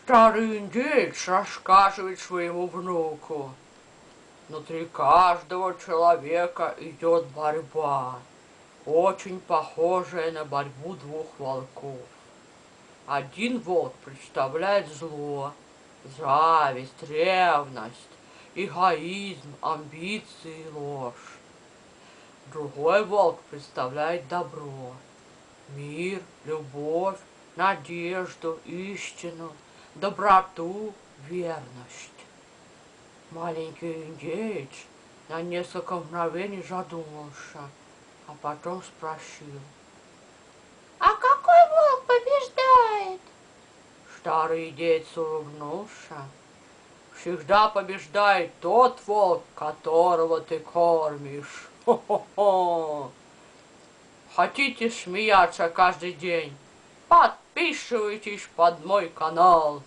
Старый индеец рассказывает своему внуку: внутри каждого человека идет борьба, очень похожая на борьбу двух волков. Один волк представляет зло, зависть, ревность, эгоизм, амбиции и ложь. Другой волк представляет добро, мир, любовь, надежду, истину, доброту, верность. Маленький индеец на несколько мгновений задумался, а потом спросил: А какой волк побеждает? Старый индеец улыбнулся: всегда побеждает тот волк, которого ты кормишь. Хо-хо-хо! Хотите смеяться каждый день? Подписывайтесь под мой канал.